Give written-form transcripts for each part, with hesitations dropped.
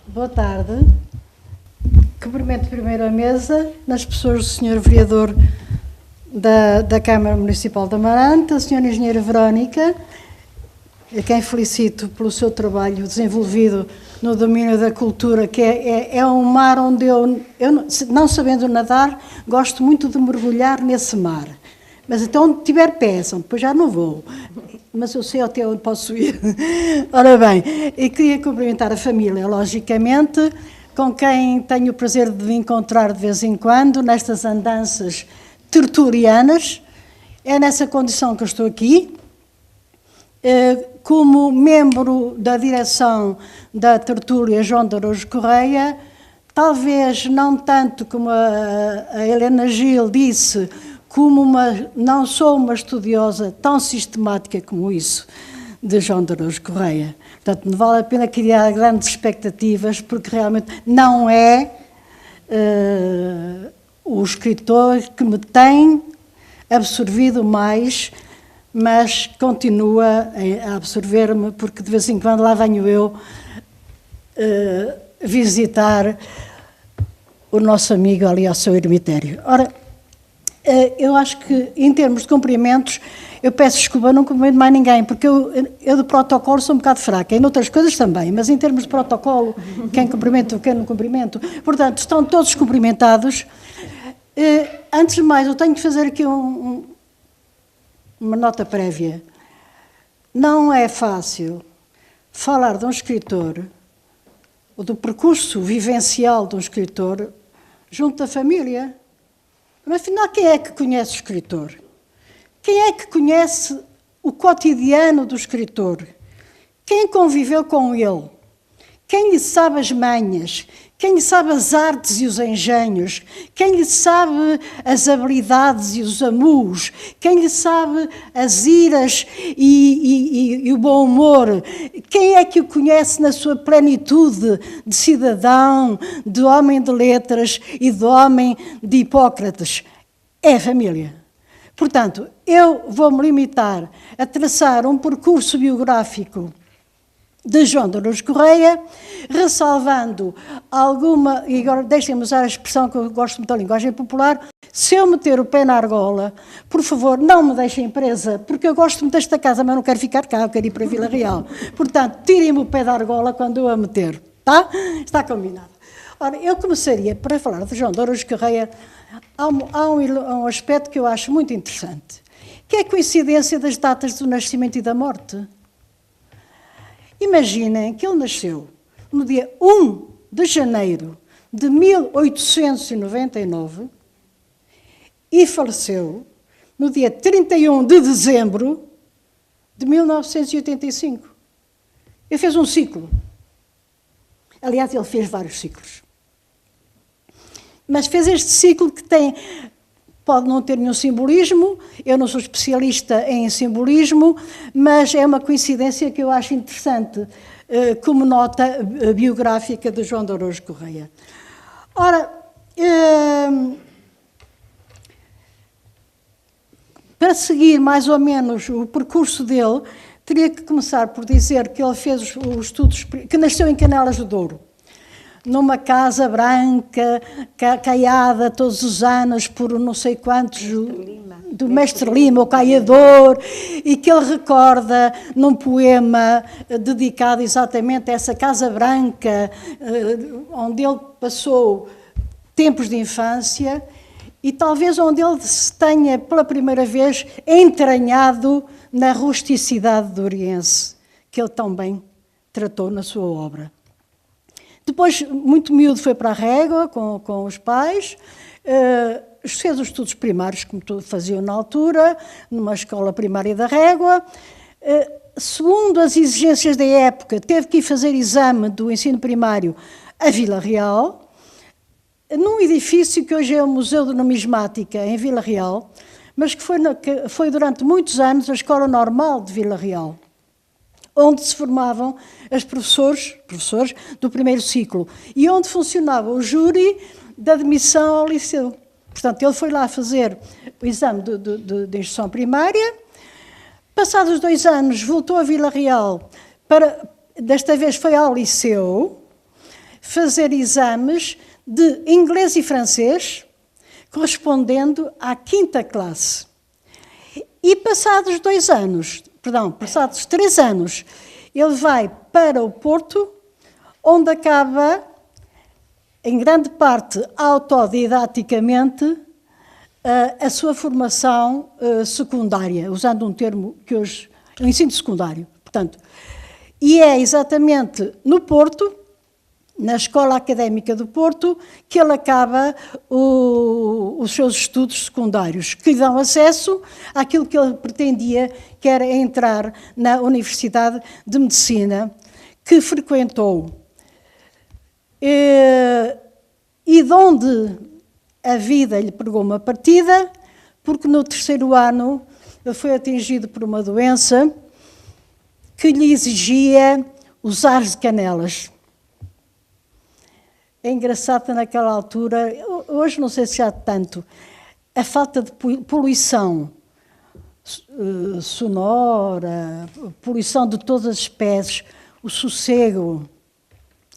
Boa tarde. Cumprimento primeiro a mesa, nas pessoas do Sr. Vereador da Câmara Municipal de Amarante, a Sra. Engenheira Verónica, a quem felicito pelo seu trabalho desenvolvido no domínio da cultura, que é um mar onde eu, não sabendo nadar, gosto muito de mergulhar nesse mar. Mas então onde tiver pés, depois já não vou. Mas eu sei até onde posso ir. Ora bem, e queria cumprimentar a família, logicamente, com quem tenho o prazer de me encontrar de vez em quando, nestas andanças tertulianas. É nessa condição que eu estou aqui, como membro da direção da tertúlia João de Araújo Correia, talvez não tanto como a Helena Gil disse, não sou uma estudiosa tão sistemática como isso de João de Araújo Correia. Portanto, não vale a pena criar grandes expectativas, porque realmente não é o escritor que me tem absorvido mais, mas continua a absorver-me, porque de vez em quando lá venho eu visitar o nosso amigo ali ao seu eremitério. Ora, eu acho que, em termos de cumprimentos, eu peço desculpa, não cumprimento mais ninguém, porque eu de protocolo sou um bocado fraca, em outras coisas também, mas em termos de protocolo, quem cumprimenta, quem não cumprimento. Portanto, estão todos cumprimentados. Antes de mais, eu tenho que fazer aqui uma nota prévia. Não é fácil falar de um escritor, ou do percurso vivencial de um escritor, junto da família. Mas, afinal, quem é que conhece o escritor? Quem é que conhece o cotidiano do escritor? Quem conviveu com ele? Quem lhe sabe as manhas? Quem lhe sabe as artes e os engenhos? Quem lhe sabe as habilidades e os amus? Quem lhe sabe as iras e o bom humor? Quem é que o conhece na sua plenitude de cidadão, de homem de letras e de homem de Hipócrates? É a família. Portanto, eu vou-me limitar a traçar um percurso biográfico de João de Araújo Correia, ressalvando alguma, e agora deixem-me usar a expressão que eu gosto muito da linguagem popular, se eu meter o pé na argola, por favor, não me deixem presa, porque eu gosto muito desta casa, mas não quero ficar cá, eu quero ir para a Vila Real. Portanto, tirem-me o pé da argola quando eu a meter, tá? Está combinado. Ora, eu começaria, para falar de João de Araújo Correia, há um aspecto que eu acho muito interessante, que é a coincidência das datas do nascimento e da morte. Imaginem que ele nasceu no dia 1 de janeiro de 1899 e faleceu no dia 31 de dezembro de 1985. Ele fez um ciclo. Aliás, ele fez vários ciclos. Mas fez este ciclo que pode não ter nenhum simbolismo, eu não sou especialista em simbolismo, mas é uma coincidência que eu acho interessante como nota biográfica de João de Araújo Correia. Ora, para seguir mais ou menos o percurso dele, teria que começar por dizer que ele fez os estudos, que nasceu em Canelas do Douro, numa casa branca, caiada todos os anos por não sei quantos, do Mestre Lima, o caiador, e que ele recorda num poema dedicado exatamente a essa casa branca, onde ele passou tempos de infância, e talvez onde ele se tenha pela primeira vez entranhado na rusticidade doriense, que ele tão bem tratou na sua obra. Depois, muito miúdo, foi para a Régua com os pais, fez os estudos primários, como faziam na altura, numa escola primária da Régua. Segundo as exigências da época, teve que ir fazer exame do ensino primário a Vila Real, num edifício que hoje é o Museu de Numismática, em Vila Real, mas que foi durante muitos anos a Escola Normal de Vila Real, onde se formavam os professores do primeiro ciclo e onde funcionava o júri de admissão ao liceu. Portanto, ele foi lá fazer o exame de instrução primária. Passados 2 anos, voltou a Vila Real, desta vez foi ao liceu, fazer exames de inglês e francês, correspondendo à 5ª classe. E passados 3 anos, ele vai para o Porto, onde acaba, em grande parte autodidaticamente, a sua formação secundária, usando um termo que hoje é o ensino secundário. Portanto, e é exatamente no Porto, na Escola Académica do Porto, que ele acaba os seus estudos secundários, que lhe dão acesso àquilo que ele pretendia, que era entrar na Universidade de Medicina, que frequentou. E de onde a vida lhe pegou uma partida, porque no 3º ano ele foi atingido por uma doença que lhe exigia os ares de canelas. É engraçado naquela altura, hoje não sei se há tanto, a falta de poluição sonora, poluição de todas as espécies, o sossego,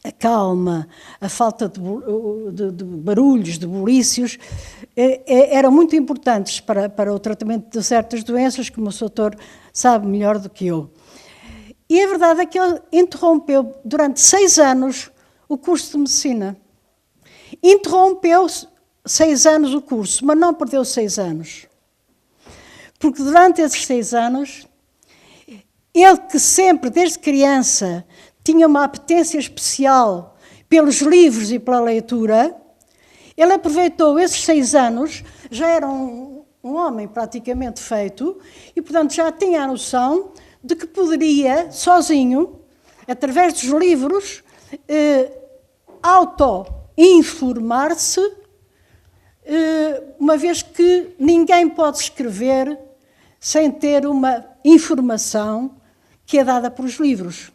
a calma, a falta de barulhos, de bulícios, eram muito importantes para o tratamento de certas doenças, como o doutor sabe melhor do que eu. E a verdade é que ele interrompeu durante 6 anos o curso de medicina. Interrompeu 6 anos o curso, mas não perdeu 6 anos. Porque durante esses 6 anos, ele que sempre, desde criança, tinha uma apetência especial pelos livros e pela leitura, ele aproveitou esses 6 anos, já era um homem praticamente feito, e, portanto, já tinha a noção de que poderia, sozinho, através dos livros, auto-informar-se, uma vez que ninguém pode escrever sem ter uma informação que é dada pelos livros.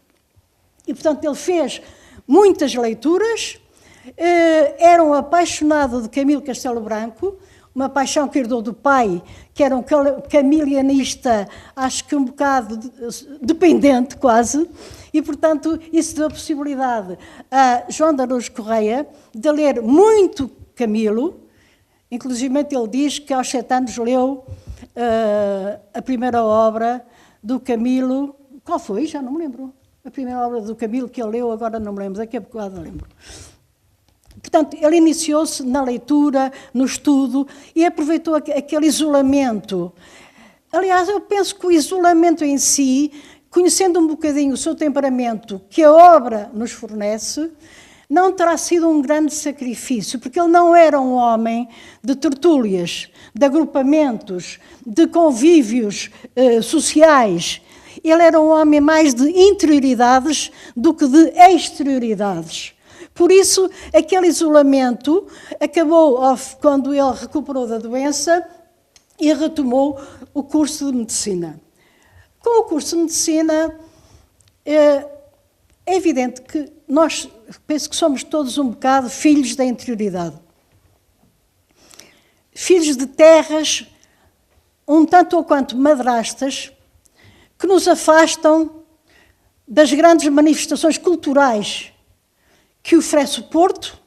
E, portanto, ele fez muitas leituras, era um apaixonado de Camilo Castelo Branco, uma paixão que herdou do pai, que era um camilianista, acho que um bocado dependente quase, e, portanto, isso deu a possibilidade a João de Araújo Correia de ler muito Camilo, inclusive ele diz que aos 7 anos leu a primeira obra do Camilo. Qual foi? Já não me lembro. A primeira obra do Camilo que ele leu, agora não me lembro, daqui a bocado lembro. Portanto, ele iniciou-se na leitura, no estudo, e aproveitou aquele isolamento. Aliás, eu penso que o isolamento em si, conhecendo um bocadinho o seu temperamento, que a obra nos fornece, não terá sido um grande sacrifício, porque ele não era um homem de tertúlias, de agrupamentos, de convívios sociais. Ele era um homem mais de interioridades do que de exterioridades. Por isso, aquele isolamento acabou quando ele recuperou da doença e retomou o curso de medicina. Com o curso de medicina, é evidente que nós, penso que somos todos um bocado filhos da interioridade. Filhos de terras, um tanto ou quanto madrastas, que nos afastam das grandes manifestações culturais que oferece o Porto,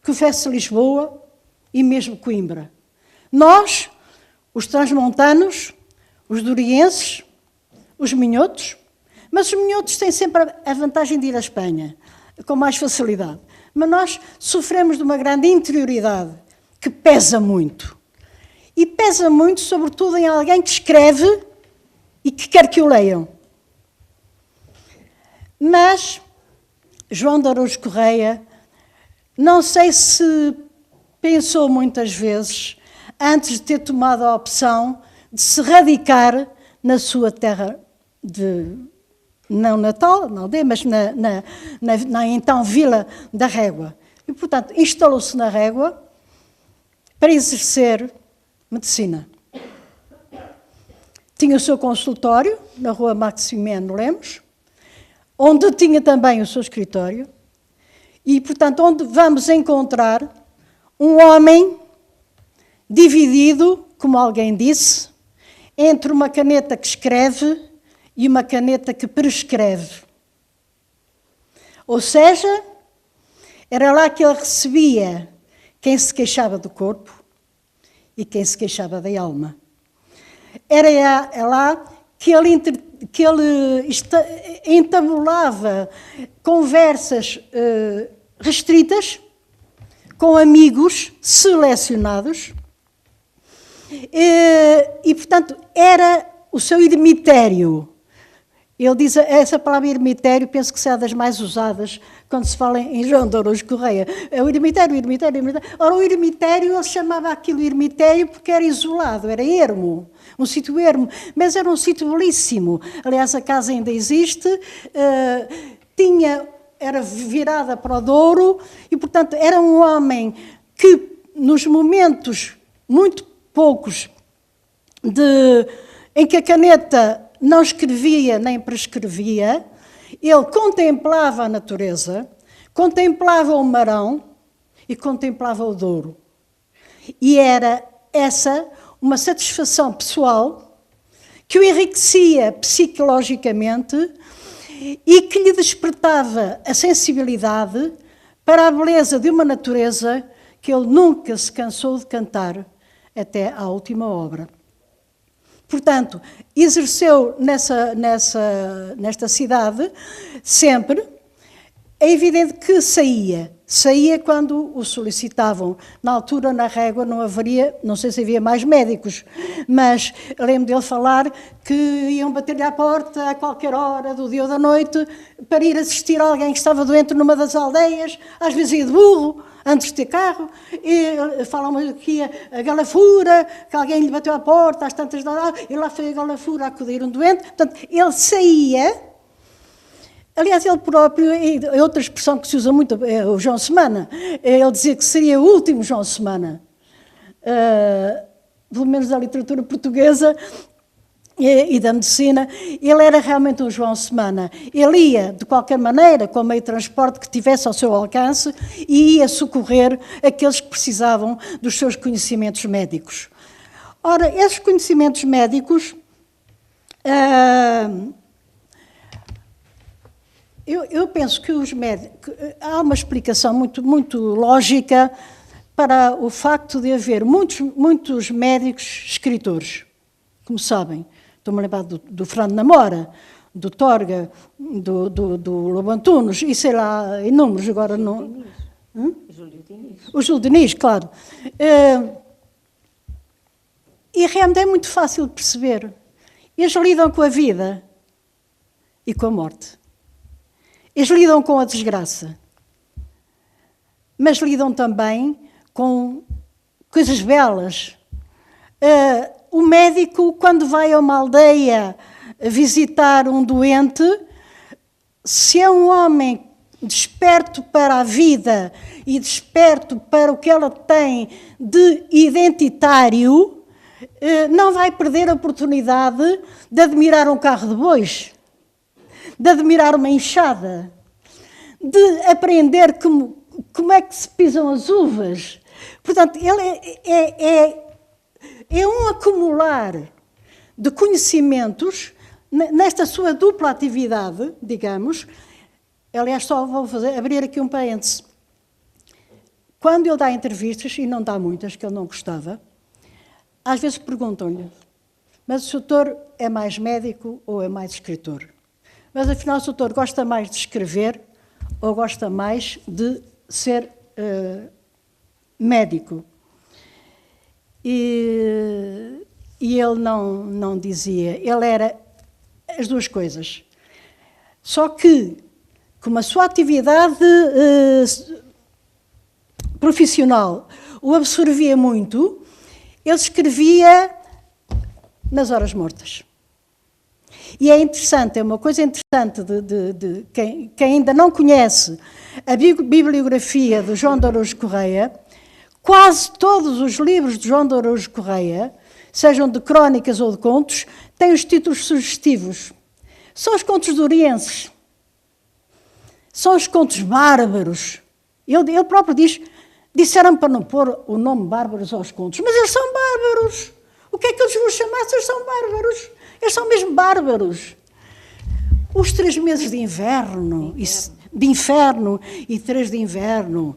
que oferece Lisboa e mesmo Coimbra. Nós, os transmontanos, os dorienses, os minhotos, mas os minhotos têm sempre a vantagem de ir à Espanha, com mais facilidade. Mas nós sofremos de uma grande interioridade que pesa muito. E pesa muito, sobretudo, em alguém que escreve e que quer que o leiam. Mas João de Araújo Correia, não sei se pensou muitas vezes, antes de ter tomado a opção de se radicar na sua terra não natal, na aldeia, mas na então Vila da Régua. E, portanto, instalou-se na Régua para exercer medicina. Tinha o seu consultório na rua Maximiano Lemos, onde tinha também o seu escritório, e, portanto, onde vamos encontrar um homem dividido, como alguém disse, entre uma caneta que escreve e uma caneta que prescreve. Ou seja, Era lá que ele recebia quem se queixava do corpo e quem se queixava da alma. Era lá que ele entabulava conversas restritas com amigos selecionados e, portanto, era o seu eremitério. Ele diz, essa palavra eremitério, penso que será das mais usadas quando se fala em João de Araújo Correia. É o eremitério. Ora, o eremitério, ele chamava aquilo eremitério porque era isolado, era ermo, um sítio ermo, mas era um sítio belíssimo. Aliás, a casa ainda existe, era virada para o Douro e, portanto, era um homem que, nos momentos muito poucos em que a caneta não escrevia nem prescrevia, ele contemplava a natureza, contemplava o Marão e contemplava o Douro. E era essa uma satisfação pessoal que o enriquecia psicologicamente e que lhe despertava a sensibilidade para a beleza de uma natureza que ele nunca se cansou de cantar até à última obra. Portanto, exerceu nesta cidade sempre. É evidente que saía quando o solicitavam. Na altura, na Régua, não sei se havia mais médicos, mas lembro dele falar que iam bater-lhe à porta a qualquer hora do dia ou da noite para ir assistir a alguém que estava doente numa das aldeias, às vezes ia de burro, antes de ter carro, e falam aqui a Galafura, que alguém lhe bateu à porta, às tantas da hora, e lá foi a Galafura a acudir um doente. Portanto, ele saía. Aliás, ele próprio, é outra expressão que se usa muito, é o João Semana. Ele dizia que seria o último João Semana, pelo menos da literatura portuguesa e da medicina. Ele era realmente um João Semana. Ele ia, de qualquer maneira, com o meio de transporte que tivesse ao seu alcance, e ia socorrer aqueles que precisavam dos seus conhecimentos médicos. Ora, esses conhecimentos médicos... Eu penso que os médicos... Há uma explicação muito lógica para o facto de haver muitos médicos escritores, como sabem. Estou-me a lembrar do Fernando Namora, do Torga, do Lobo Antunes, e sei lá, inúmeros agora não... Júlio Diniz. O Júlio Diniz, claro. E realmente é muito fácil de perceber. Eles lidam com a vida e com a morte. Eles lidam com a desgraça, mas lidam também com coisas belas. O médico, quando vai a uma aldeia visitar um doente, se é um homem desperto para a vida e desperto para o que ela tem de identitário, não vai perder a oportunidade de admirar um carro de bois, de admirar uma enxada, de aprender como é que se pisam as uvas. Portanto, ele é um acumular de conhecimentos nesta sua dupla atividade, digamos. Aliás, só vou abrir aqui um parêntese. Quando ele dá entrevistas, e não dá muitas, que ele não gostava, às vezes perguntam-lhe, mas o doutor é mais médico ou é mais escritor? Mas, afinal, o doutor gosta mais de escrever ou gosta mais de ser médico? E ele não dizia. Ele era as duas coisas. Só que, como a sua atividade profissional o absorvia muito, ele escrevia nas horas mortas. E é interessante, é uma coisa interessante de quem ainda não conhece a bibliografia de João de Araújo Correia. Quase todos os livros de João de Araújo Correia, sejam de crónicas ou de contos, têm os títulos sugestivos. São os contos dorienses, são os contos bárbaros. Ele próprio diz, disseram para não pôr o nome bárbaros aos contos, mas eles são bárbaros. O que é que eles vão chamar se eles são bárbaros? Eles são mesmo bárbaros. Os 3 meses de inverno, de inferno e 3 de inverno,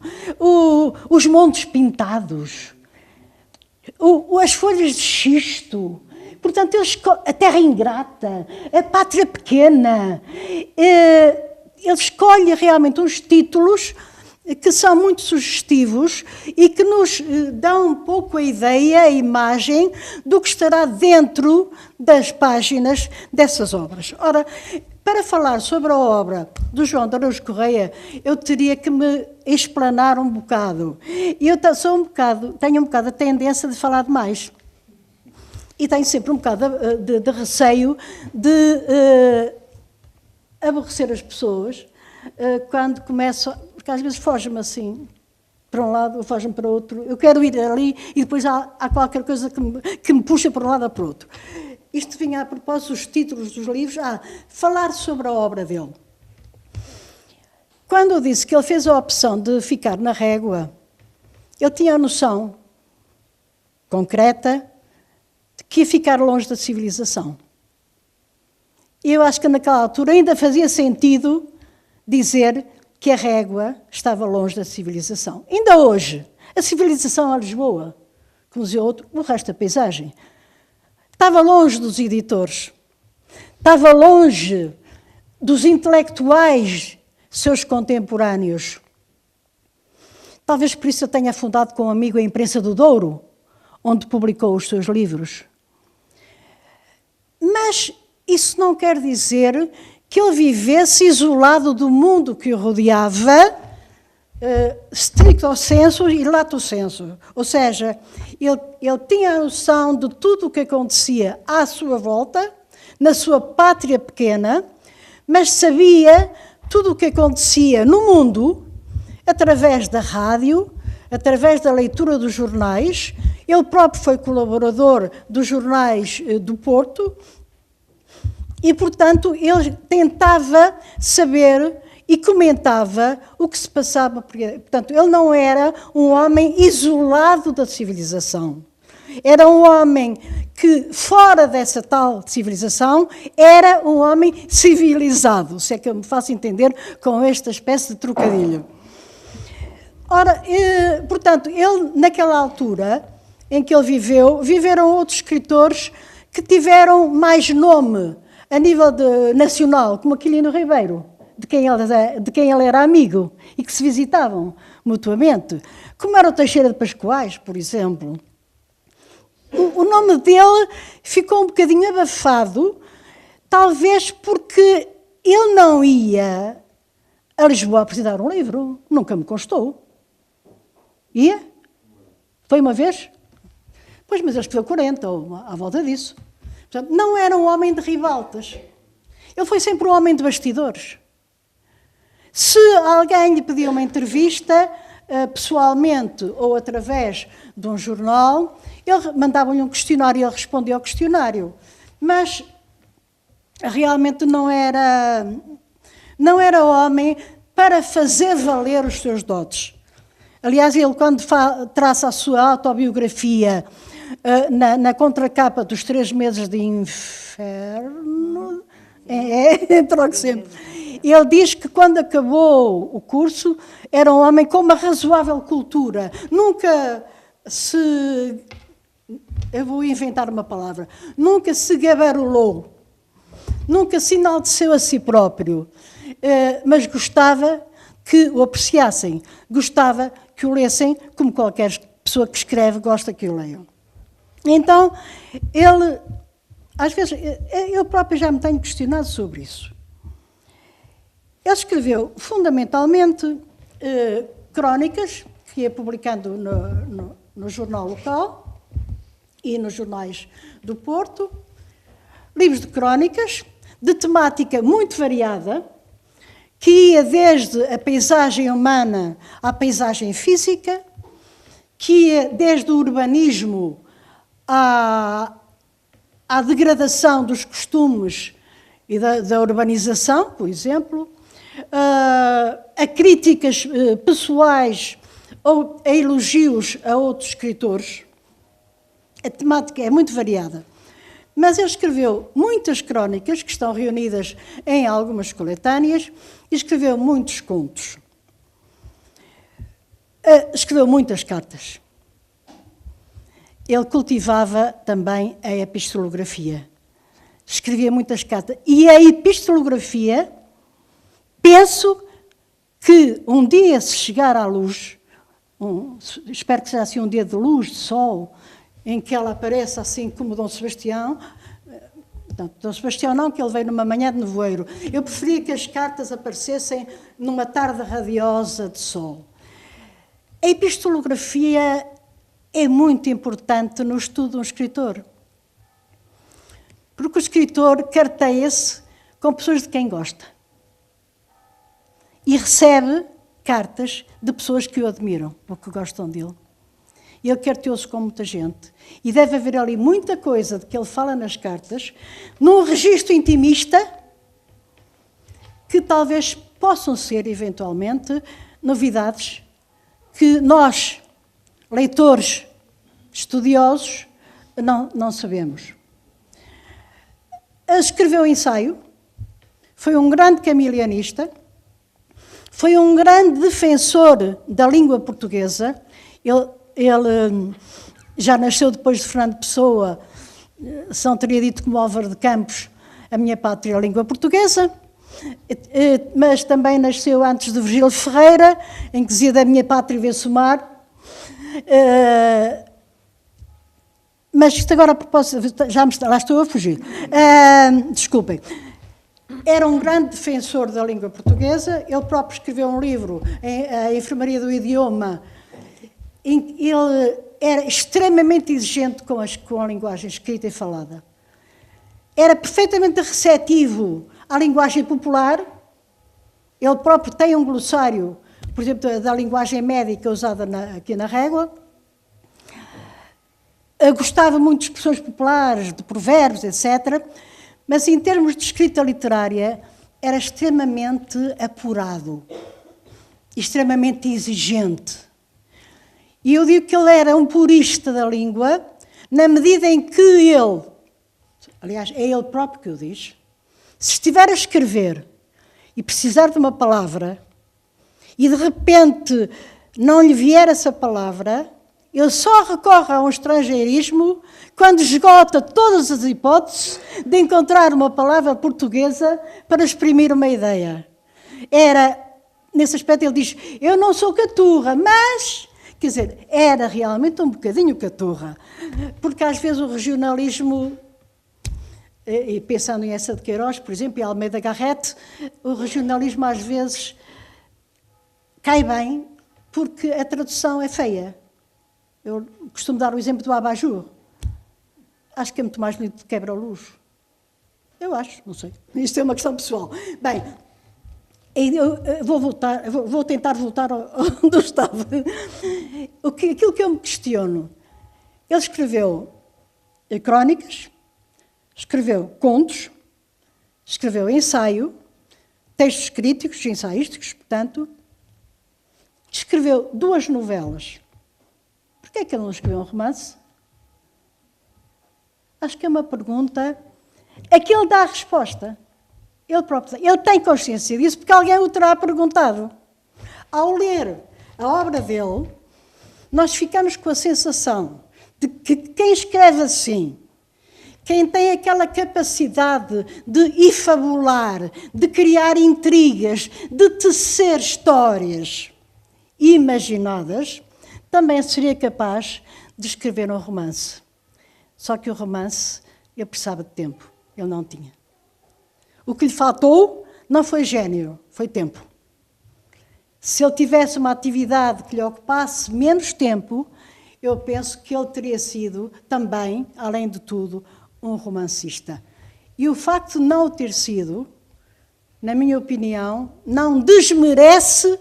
os montes pintados, as folhas de xisto. Portanto, a terra ingrata, a pátria pequena. Ele escolhe realmente uns títulos que são muito sugestivos e que nos dão um pouco a ideia, a imagem do que estará dentro das páginas dessas obras. Ora, para falar sobre a obra do João de Araújo Correia, eu teria que me explanar um bocado. E eu tenho um bocado a tendência de falar demais. E tenho sempre um bocado de receio de aborrecer as pessoas quando começo, porque às vezes foge-me assim para um lado ou foge-me para o outro. Eu quero ir ali e depois há qualquer coisa que me puxa para um lado ou para o outro. Isto vinha a propósito dos títulos dos livros, falar sobre a obra dele. Quando eu disse que ele fez a opção de ficar na régua, ele tinha a noção concreta de que ia ficar longe da civilização. E eu acho que naquela altura ainda fazia sentido dizer que a régua estava longe da civilização. Ainda hoje, a civilização é Lisboa, como dizia outro, o resto da paisagem. Estava longe dos editores, estava longe dos intelectuais, seus contemporâneos. Talvez por isso eu tenha fundado com um amigo a Imprensa do Douro, onde publicou os seus livros. Mas isso não quer dizer que ele vivesse isolado do mundo que o rodeava, stricto sensu e lato sensu. Ou seja, ele tinha a noção de tudo o que acontecia à sua volta, na sua pátria pequena, mas sabia tudo o que acontecia no mundo através da rádio, através da leitura dos jornais. Ele próprio foi colaborador dos jornais do Porto e, portanto, ele tentava saber e comentava o que se passava. Portanto, ele não era um homem isolado da civilização. Era um homem que, fora dessa tal civilização, era um homem civilizado, se é que eu me faço entender com esta espécie de trocadilho. Ora, portanto, ele, naquela altura em que ele viveu, viveram outros escritores que tiveram mais nome a nível nacional, como Aquilino Ribeiro, de quem ele era amigo e que se visitavam mutuamente, como era o Teixeira de Pascoais, por exemplo. O nome dele ficou um bocadinho abafado, talvez porque ele não ia a Lisboa apresentar um livro, nunca me constou. Ia? Foi uma vez? Pois, mas ele escreveu 40, ou à volta disso. Portanto, não era um homem de ribaltas. Ele foi sempre um homem de bastidores. Se alguém lhe pedia uma entrevista, pessoalmente ou através de um jornal, mandavam-lhe um questionário e ele respondia ao questionário. Mas realmente não era homem para fazer valer os seus dotes. Aliás, ele, quando traça a sua autobiografia na contracapa dos 3 meses de inferno, troco sempre, ele diz que quando acabou o curso era um homem com uma razoável cultura. Nunca se... Eu vou inventar uma palavra. Nunca se gabarulou. Nunca se enalteceu a si próprio. Mas gostava que o apreciassem. Gostava que o lessem, como qualquer pessoa que escreve gosta que o leiam. Então, ele... Às vezes, eu próprio já me tenho questionado sobre isso. Ele escreveu, fundamentalmente, crónicas, que ia publicando no jornal local e nos jornais do Porto, livros de crónicas, de temática muito variada, que ia desde a paisagem humana à paisagem física, que ia desde o urbanismo à degradação dos costumes e da urbanização, por exemplo, a críticas pessoais ou a elogios a outros escritores. A temática é muito variada. Mas ele escreveu muitas crónicas, que estão reunidas em algumas coletâneas, e escreveu muitos contos. Escreveu muitas cartas. Ele cultivava também a epistolografia. Escrevia muitas cartas. E a epistolografia, penso que um dia, se chegar à luz, espero que seja assim um dia de luz, de sol, em que ela apareça assim como Dom Sebastião. Não, Dom Sebastião não, que ele veio numa manhã de nevoeiro. Eu preferia que as cartas aparecessem numa tarde radiosa de sol. A epistolografia é muito importante no estudo de um escritor. Porque o escritor carteia-se com pessoas de quem gosta. E recebe cartas de pessoas que o admiram ou que gostam dele. E ele carteou-se com muita gente. E deve haver ali muita coisa de que ele fala nas cartas, num registro intimista, que talvez possam ser, eventualmente, novidades que nós, leitores estudiosos, não sabemos. Escreveu ensaio, foi um grande camilianista, foi um grande defensor da língua portuguesa. Ele já nasceu depois de Fernando Pessoa, São teria dito como Álvaro de Campos, a minha pátria, a língua portuguesa, mas também nasceu antes de Virgílio Ferreira, em que dizia da minha pátria vê-se o mar. Mas isto agora, a propósito, lá estou a fugir. Desculpem. Era um grande defensor da língua portuguesa, ele próprio escreveu um livro, A Enfermaria do Idioma. Ele era extremamente exigente com a linguagem escrita e falada. Era perfeitamente receptivo à linguagem popular. Ele próprio tem um glossário, por exemplo, da linguagem médica usada aqui na Régua. Gostava muito de expressões populares, de provérbios, etc. Mas, em termos de escrita literária, era extremamente apurado, extremamente exigente. E eu digo que ele era um purista da língua, na medida em que ele, aliás, é ele próprio que o diz, se estiver a escrever e precisar de uma palavra, e de repente não lhe vier essa palavra, ele só recorre a um estrangeirismo quando esgota todas as hipóteses de encontrar uma palavra portuguesa para exprimir uma ideia. Nesse aspecto ele diz, eu não sou caturra, mas... Quer dizer, era realmente um bocadinho caturra, porque às vezes o regionalismo, e pensando em essa de Queiroz, por exemplo, e Almeida Garrett, o regionalismo às vezes cai bem porque a tradução é feia. Eu costumo dar o exemplo do abajur. Acho que é muito mais bonito de quebra-luz. Eu acho, não sei. Isto é uma questão pessoal. Bem, eu vou tentar voltar onde eu estava. Aquilo que eu me questiono, ele escreveu crónicas, escreveu contos, escreveu ensaio, textos críticos, ensaísticos, portanto, escreveu 2 novelas. Porquê é que ele não escreveu um romance? Acho que é uma pergunta a que ele dá a resposta. Ele tem consciência disso porque alguém o terá perguntado. Ao ler a obra dele, nós ficamos com a sensação de que quem escreve assim, quem tem aquela capacidade de fabular, de criar intrigas, de tecer histórias imaginadas, também seria capaz de escrever um romance. Só que o romance, ele precisava de tempo. Ele não tinha. O que lhe faltou não foi gênio, foi tempo. Se ele tivesse uma atividade que lhe ocupasse menos tempo, eu penso que ele teria sido também, além de tudo, um romancista. E o facto de não o ter sido, na minha opinião, não desmerece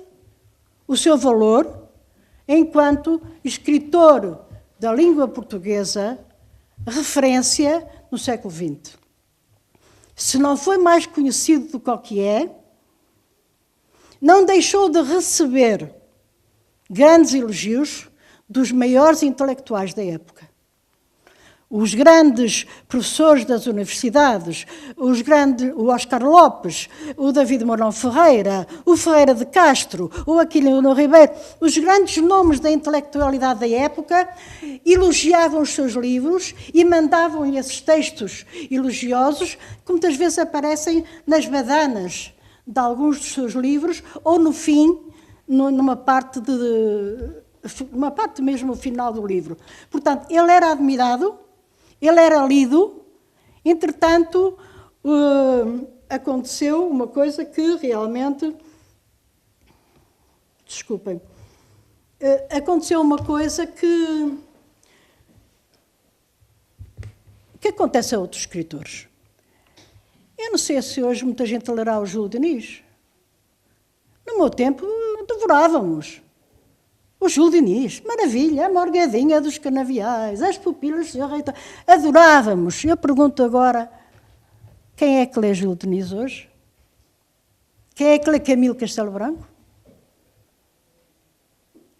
o seu valor enquanto escritor da língua portuguesa, referência no século XX. Se não foi mais conhecido do que o que é, não deixou de receber grandes elogios dos maiores intelectuais da época. os grandes professores das universidades, o Oscar Lopes, o David Mourão Ferreira, o Ferreira de Castro, o Aquilino Ribeiro, os grandes nomes da intelectualidade da época, elogiavam os seus livros e mandavam-lhe esses textos elogiosos, que muitas vezes aparecem nas badanas de alguns dos seus livros, ou no fim, numa parte mesmo no final do livro. Portanto, ele era admirado, ele era lido, entretanto, aconteceu uma coisa que realmente... Desculpem. Aconteceu uma coisa que acontece a outros escritores. Eu não sei se hoje muita gente lerá o Júlio Diniz. No meu tempo, devorávamos. O Júlio Diniz, maravilha, a Morgadinha dos Canaviais, as pupilas do Sr. Reitor. Adorávamos. Eu pergunto agora, quem é que lê Júlio Diniz hoje? Quem é que lê Camilo Castelo Branco?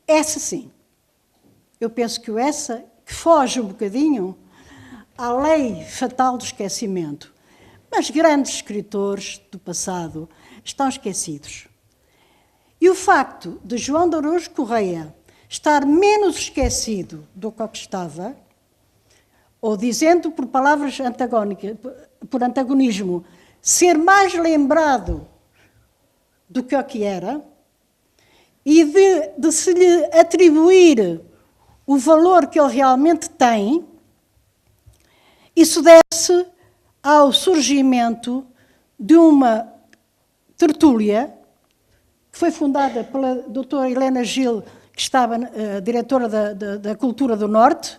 Essa sim. Eu penso que essa, que foge um bocadinho à lei fatal do esquecimento. Mas grandes escritores do passado estão esquecidos. E o facto de João de Araújo Correia estar menos esquecido do que estava, ou dizendo por palavras antagónicas, por antagonismo, ser mais lembrado do que o que era, e de se lhe atribuir o valor que ele realmente tem, isso deve-se ao surgimento de uma tertúlia que foi fundada pela doutora Helena Gil, que estava diretora da Cultura do Norte,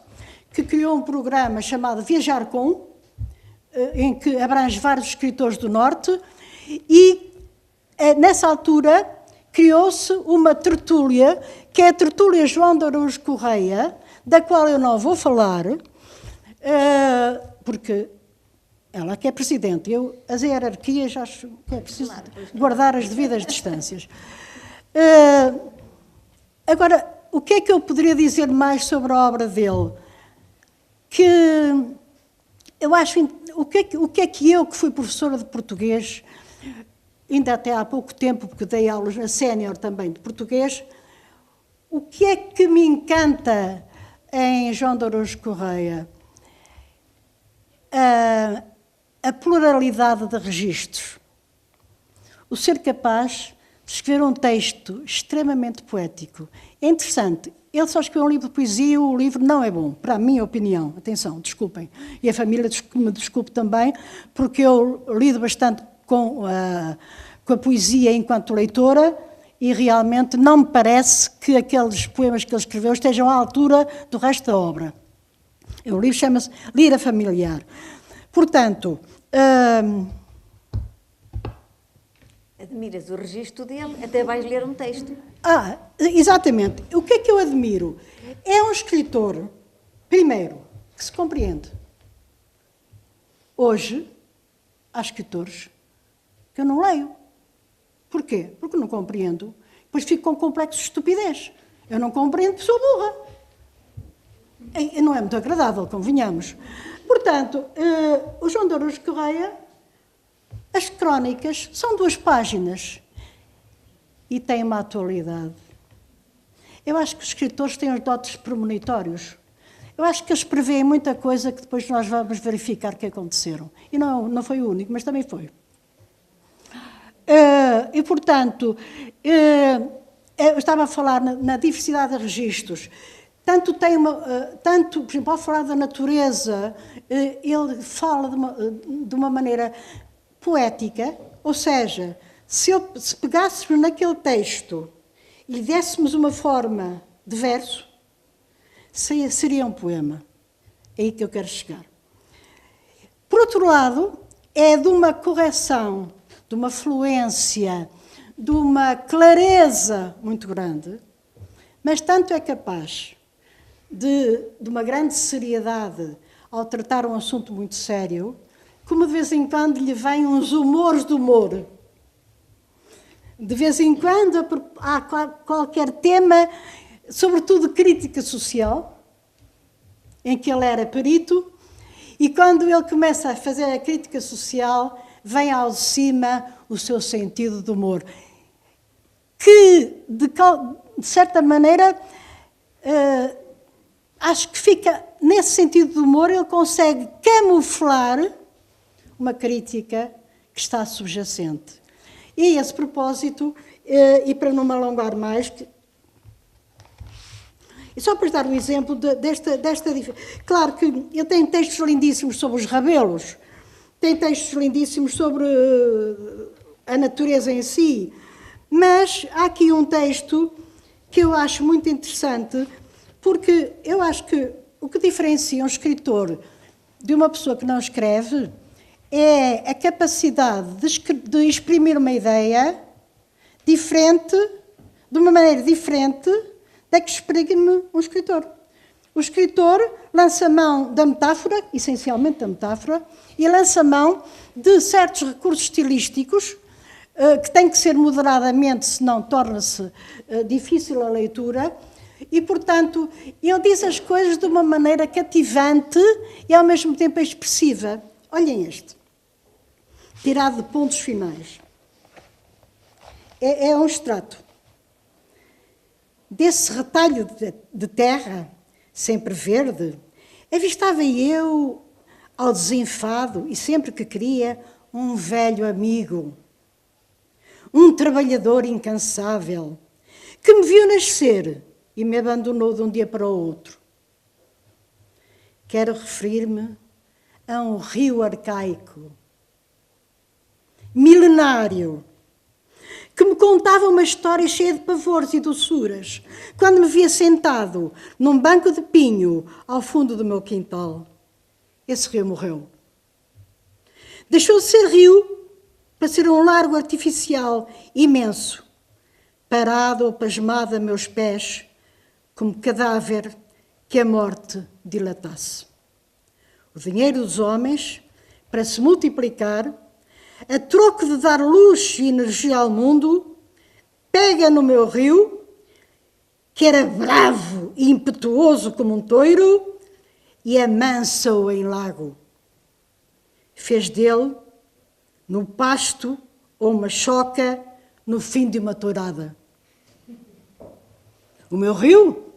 que criou um programa chamado Viajar Com, em que abrange vários escritores do Norte, e nessa altura criou-se uma tertúlia, que é a tertúlia João de Araújo Correia, da qual eu não vou falar, porque ela que é presidente, as hierarquias acho que é preciso guardar as devidas distâncias. Agora, o que é que eu poderia dizer mais sobre a obra dele? Que eu acho, o que é que eu, que fui professora de português, ainda até há pouco tempo, porque dei aulas na sénior também de português, o que é que me encanta em João de Araújo Correia? A pluralidade de registros. O ser capaz de escrever um texto extremamente poético. É interessante. Ele só escreveu um livro de poesia, o livro não é bom, para a minha opinião. Atenção, desculpem. E a família me desculpe também, porque eu lido bastante com a poesia enquanto leitora e realmente não me parece que aqueles poemas que ele escreveu estejam à altura do resto da obra. O livro chama-se Lira Familiar. Portanto... Admiras o registro dele, até vais ler um texto. Exatamente. O que é que eu admiro? É um escritor, primeiro, que se compreende. Hoje, há escritores que eu não leio. Porquê? Porque não compreendo. Depois fico com complexo de estupidez. Eu não compreendo porque sou burra. E não é muito agradável, convenhamos. Portanto, o João de Araújo Correia, as crónicas são 2 páginas e têm uma atualidade. Eu acho que os escritores têm os dotes premonitórios. Eu acho que eles preveem muita coisa que depois nós vamos verificar que aconteceram. E não foi o único, mas também foi. E, portanto, eu estava a falar na diversidade de registros. Tanto, por exemplo, ao falar da natureza, ele fala de uma maneira poética, ou seja, se pegássemos naquele texto e lhe dessemos uma forma de verso, seria um poema. É aí que eu quero chegar. Por outro lado, é de uma correção, de uma fluência, de uma clareza muito grande, mas tanto é capaz de uma grande seriedade ao tratar um assunto muito sério, como de vez em quando lhe vêm uns humores de humor. De vez em quando há qualquer tema, sobretudo crítica social, em que ele era perito, E quando ele começa a fazer a crítica social, vem ao de cima o seu sentido de humor, que, de certa maneira, acho que fica, nesse sentido de humor, ele consegue camuflar uma crítica que está subjacente. E a esse propósito, e para não me alongar mais, e só para dar um exemplo desta claro que eu tenho textos lindíssimos sobre os rabelos, tem textos lindíssimos sobre a natureza em si, mas há aqui um texto que eu acho muito interessante, porque eu acho que o que diferencia um escritor de uma pessoa que não escreve é a capacidade de exprimir uma ideia diferente, de uma maneira diferente da que exprime um escritor. O escritor lança mão da metáfora, essencialmente da metáfora, e lança mão de certos recursos estilísticos que têm que ser moderadamente, senão torna-se difícil a leitura, e, portanto, ele diz as coisas de uma maneira cativante e, ao mesmo tempo, expressiva. Olhem este, tirado de pontos finais. É um extrato. Desse retalho de terra, sempre verde, avistava eu, ao desenfado, e sempre que queria, um velho amigo, um trabalhador incansável, que me viu nascer e me abandonou de um dia para o outro. Quero referir-me a um rio arcaico, milenário, que me contava uma história cheia de pavores e doçuras, quando me via sentado num banco de pinho ao fundo do meu quintal. Esse rio morreu. Deixou de ser rio para ser um largo artificial imenso, parado ou pasmado a meus pés, como cadáver que a morte dilatasse. O dinheiro dos homens, para se multiplicar, a troco de dar luz e energia ao mundo, pega no meu rio, que era bravo e impetuoso como um touro, e amansa-o em lago. Fez dele, no pasto ou uma choca, no fim de uma tourada. O meu rio,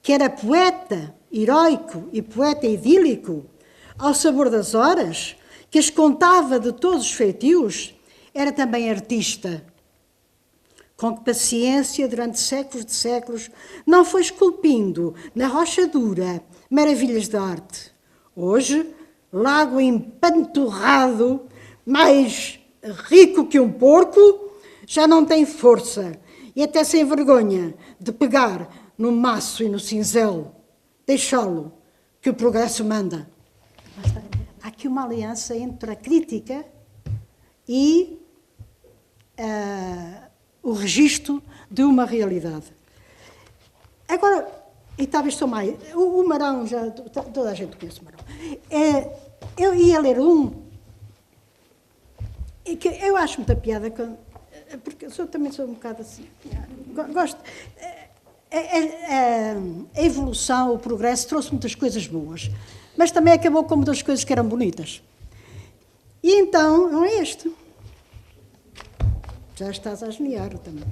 que era poeta heroico e poeta idílico, ao sabor das horas, que as contava de todos os feitios, era também artista. Com que paciência, durante séculos de séculos, não foi esculpindo na rocha dura maravilhas da arte. Hoje, lago empanturrado, mais rico que um porco, já não tem força e até sem vergonha de pegar no maço e no cinzel, deixá-lo, que o progresso manda. Há aqui uma aliança entre a crítica e o registro de uma realidade. Agora, e talvez sou mais... O Marão, já, toda a gente conhece o Marão. Eu ia ler que eu acho muita piada, porque eu também sou um bocado assim. Gosto... A evolução, o progresso, trouxe muitas coisas boas, mas também acabou com muitas coisas que eram bonitas. E então, não é este. Já estás a asnear também.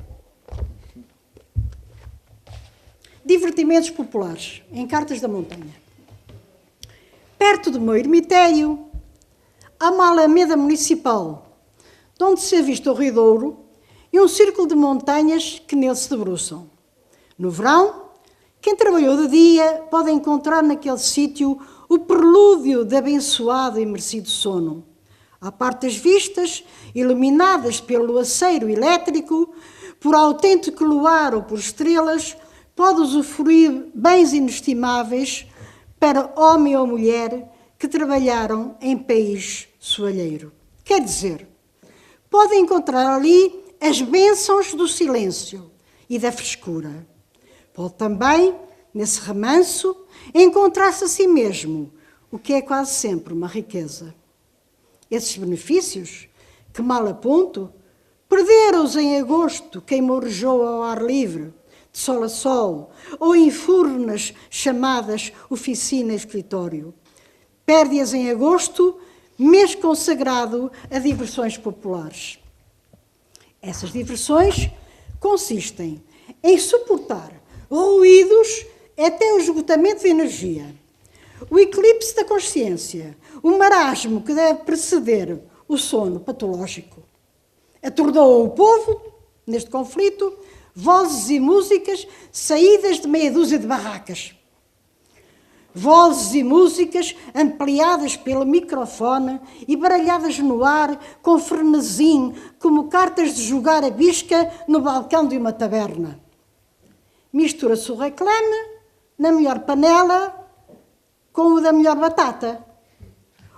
Divertimentos populares, em Cartas da Montanha. Perto do meu ermitério, há uma alameda municipal, de onde se avista o Rio Douro e um círculo de montanhas que nele se debruçam. No verão, quem trabalhou de dia pode encontrar naquele sítio o prelúdio de abençoado e merecido sono. À parte das vistas, iluminadas pelo aceiro elétrico, por autêntico luar ou por estrelas, pode usufruir bens inestimáveis para homem ou mulher que trabalharam em país soalheiro. Quer dizer, pode encontrar ali as bênçãos do silêncio e da frescura. Pode também, nesse remanso, encontrar-se a si mesmo, o que é quase sempre uma riqueza. Esses benefícios, que mal aponto, perderam-os em agosto quem morrejou ao ar livre, de sol a sol, ou em furnas chamadas oficina e escritório. Perde-as em agosto, mês consagrado a diversões populares. Essas diversões consistem em suportar ruídos até o esgotamento de energia, o eclipse da consciência, o marasmo que deve preceder o sono patológico. Atordoa o povo, neste conflito, vozes e músicas saídas de meia dúzia de barracas. Vozes e músicas ampliadas pelo microfone e baralhadas no ar com frenesim, como cartas de jogar a bisca no balcão de uma taberna. Mistura-se o reclame, na melhor panela, com o da melhor batata.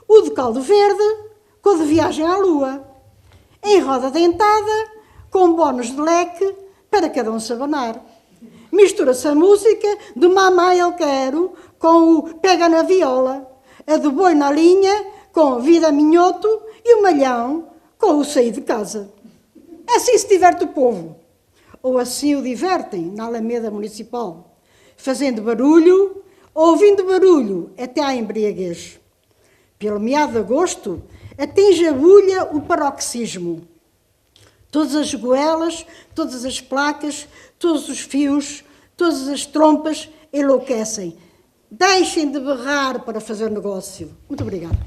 O de caldo verde, com o de viagem à lua. Em roda dentada, com bónus de leque, para cada um se abanar. Mistura-se a música do Mamá Eu Quero com o Pega na Viola, a do Boi na Linha com Vida Minhoto e o Malhão com o Sair de Casa. Assim se diverte o povo. Ou assim o divertem na Alameda Municipal, fazendo barulho, ouvindo barulho até à embriaguez. Pelo meado de agosto, atinge a bulha o paroxismo. Todas as goelas, todas as placas, todos os fios, todas as trompas enlouquecem. Deixem de berrar para fazer negócio. Muito obrigada.